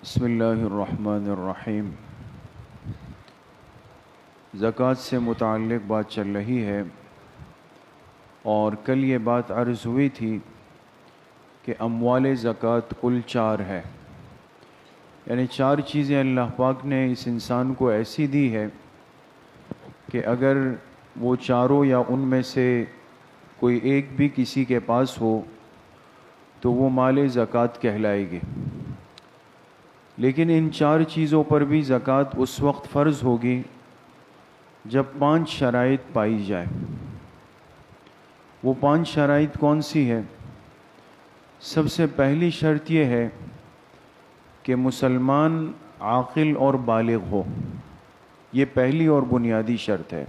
بسم اللہ الرحمن الرحیم۔ زکوٰۃ سے متعلق بات چل رہی ہے اور کل یہ بات عرض ہوئی تھی کہ اموال زکوٰۃ کل 4 ہے، یعنی 4 چیزیں اللہ پاک نے اس انسان کو ایسی دی ہے کہ اگر وہ چاروں یا ان میں سے کوئی ایک بھی کسی کے پاس ہو تو وہ مال زکوٰۃ کہلائے گی، لیکن ان 4 چیزوں پر بھی زکوٰۃ اس وقت فرض ہوگی جب 5 شرائط پائی جائے۔ وہ 5 شرائط کون سی ہے؟ سب سے پہلی شرط یہ ہے کہ مسلمان عاقل اور بالغ ہو، یہ پہلی اور بنیادی شرط ہے،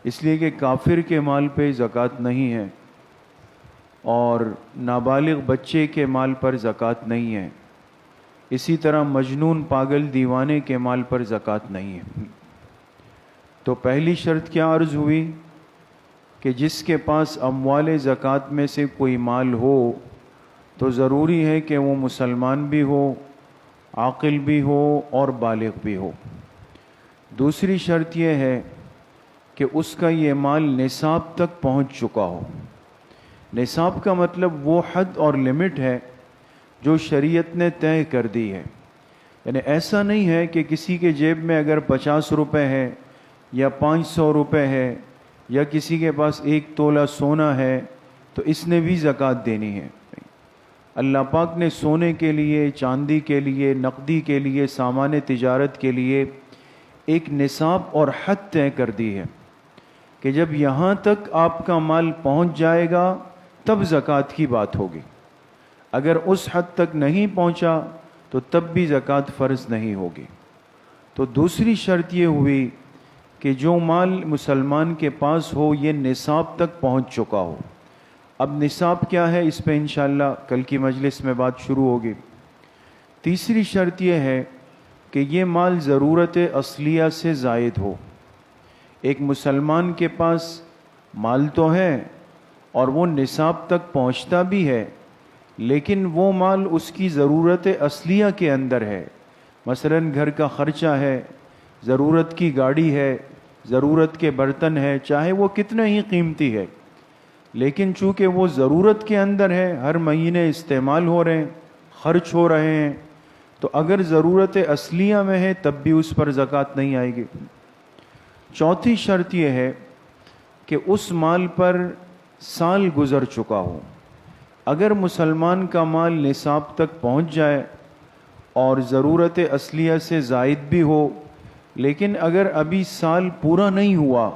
اس لیے کہ کافر کے مال پہ زکوٰۃ نہیں ہے اور نابالغ بچے کے مال پر زکوٰۃ نہیں ہے، اسی طرح مجنون پاگل دیوانے کے مال پر زکوٰۃ نہیں ہے۔ تو پہلی شرط کیا عرض ہوئی کہ جس کے پاس اموال زکوٰۃ میں سے کوئی مال ہو تو ضروری ہے کہ وہ مسلمان بھی ہو، عاقل بھی ہو اور بالغ بھی ہو۔ دوسری شرط یہ ہے کہ اس کا یہ مال نصاب تک پہنچ چکا ہو۔ نصاب کا مطلب وہ حد اور لمٹ ہے جو شریعت نے طے کر دی ہے، یعنی ایسا نہیں ہے کہ کسی کے جیب میں اگر 50 روپے ہے یا 500 روپے ہے یا کسی کے پاس 1 تولہ سونا ہے تو اس نے بھی زکوٰۃ دینی ہے۔ اللہ پاک نے سونے کے لیے، چاندی کے لیے، نقدی کے لیے، سامان تجارت کے لیے ایک نصاب اور حد طے کر دی ہے کہ جب یہاں تک آپ کا مال پہنچ جائے گا تب زکوٰۃ کی بات ہوگی، اگر اس حد تک نہیں پہنچا تو تب بھی زکوٰۃ فرض نہیں ہوگی۔ تو دوسری شرط یہ ہوئی کہ جو مال مسلمان کے پاس ہو یہ نصاب تک پہنچ چکا ہو۔ اب نصاب کیا ہے اس پہ انشاءاللہ کل کی مجلس میں بات شروع ہوگی۔ تیسری شرط یہ ہے کہ یہ مال ضرورت اصلیہ سے زائد ہو۔ ایک مسلمان کے پاس مال تو ہے اور وہ نصاب تک پہنچتا بھی ہے، لیکن وہ مال اس کی ضرورت اصلیہ کے اندر ہے، مثلا گھر کا خرچہ ہے، ضرورت کی گاڑی ہے، ضرورت کے برتن ہے، چاہے وہ کتنا ہی قیمتی ہے، لیکن چونکہ وہ ضرورت کے اندر ہے، ہر مہینے استعمال ہو رہے ہیں، خرچ ہو رہے ہیں، تو اگر ضرورت اصلیہ میں ہے تب بھی اس پر زکوٰۃ نہیں آئے گی۔ چوتھی شرط یہ ہے کہ اس مال پر سال گزر چکا ہو۔ اگر مسلمان کا مال نصاب تک پہنچ جائے اور ضرورت اصلیہ سے زائد بھی ہو، لیکن اگر ابھی سال پورا نہیں ہوا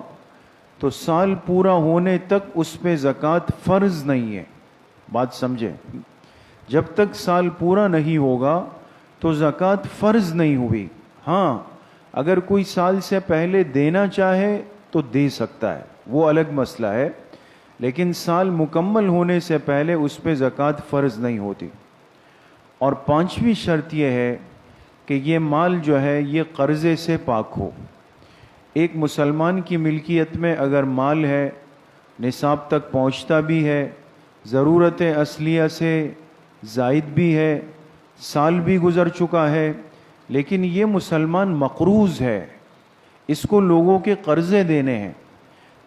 تو سال پورا ہونے تک اس پہ زکوٰۃ فرض نہیں ہے۔ بات سمجھے، جب تک سال پورا نہیں ہوگا تو زکوٰۃ فرض نہیں ہوئی۔ ہاں، اگر کوئی سال سے پہلے دینا چاہے تو دے سکتا ہے، وہ الگ مسئلہ ہے، لیکن سال مکمل ہونے سے پہلے اس پہ زکوٰۃ فرض نہیں ہوتی۔ اور 5ویں شرط یہ ہے کہ یہ مال جو ہے یہ قرضے سے پاک ہو۔ ایک مسلمان کی ملکیت میں اگر مال ہے، نصاب تک پہنچتا بھی ہے، ضرورت اصلیہ سے زائد بھی ہے، سال بھی گزر چکا ہے، لیکن یہ مسلمان مقروض ہے، اس کو لوگوں کے قرضے دینے ہیں،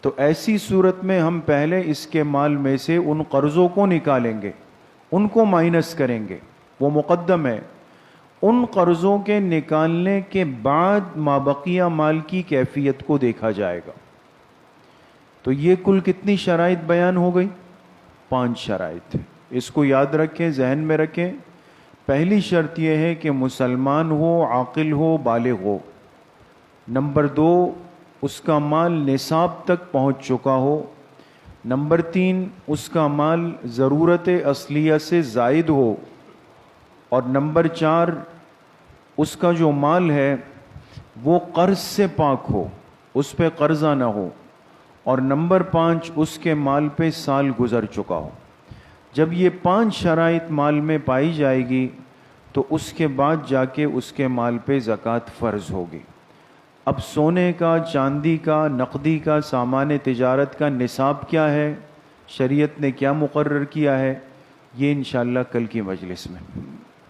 تو ایسی صورت میں ہم پہلے اس کے مال میں سے ان قرضوں کو نکالیں گے، ان کو مائنس کریں گے، وہ مقدم ہے۔ ان قرضوں کے نکالنے کے بعد مابقیہ مال کی کیفیت کو دیکھا جائے گا۔ تو یہ کل کتنی شرائط بیان ہو گئی؟ 5 شرائط۔ اس کو یاد رکھیں، ذہن میں رکھیں۔ پہلی شرط یہ ہے کہ مسلمان ہو، عاقل ہو، بالغ ہو۔ نمبر 2، اس کا مال نصاب تک پہنچ چکا ہو۔ نمبر 3، اس کا مال ضرورت اصلیہ سے زائد ہو۔ اور نمبر 4، اس کا جو مال ہے وہ قرض سے پاک ہو، اس پہ قرضہ نہ ہو۔ اور نمبر 5، اس کے مال پہ سال گزر چکا ہو۔ جب یہ 5 شرائط مال میں پائی جائے گی تو اس کے بعد جا کے اس کے مال پہ زکوٰۃ فرض ہوگی۔ اب سونے کا، چاندی کا، نقدی کا، سامان تجارت کا نصاب کیا ہے، شریعت نے کیا مقرر کیا ہے، یہ انشاءاللہ کل کی مجلس میں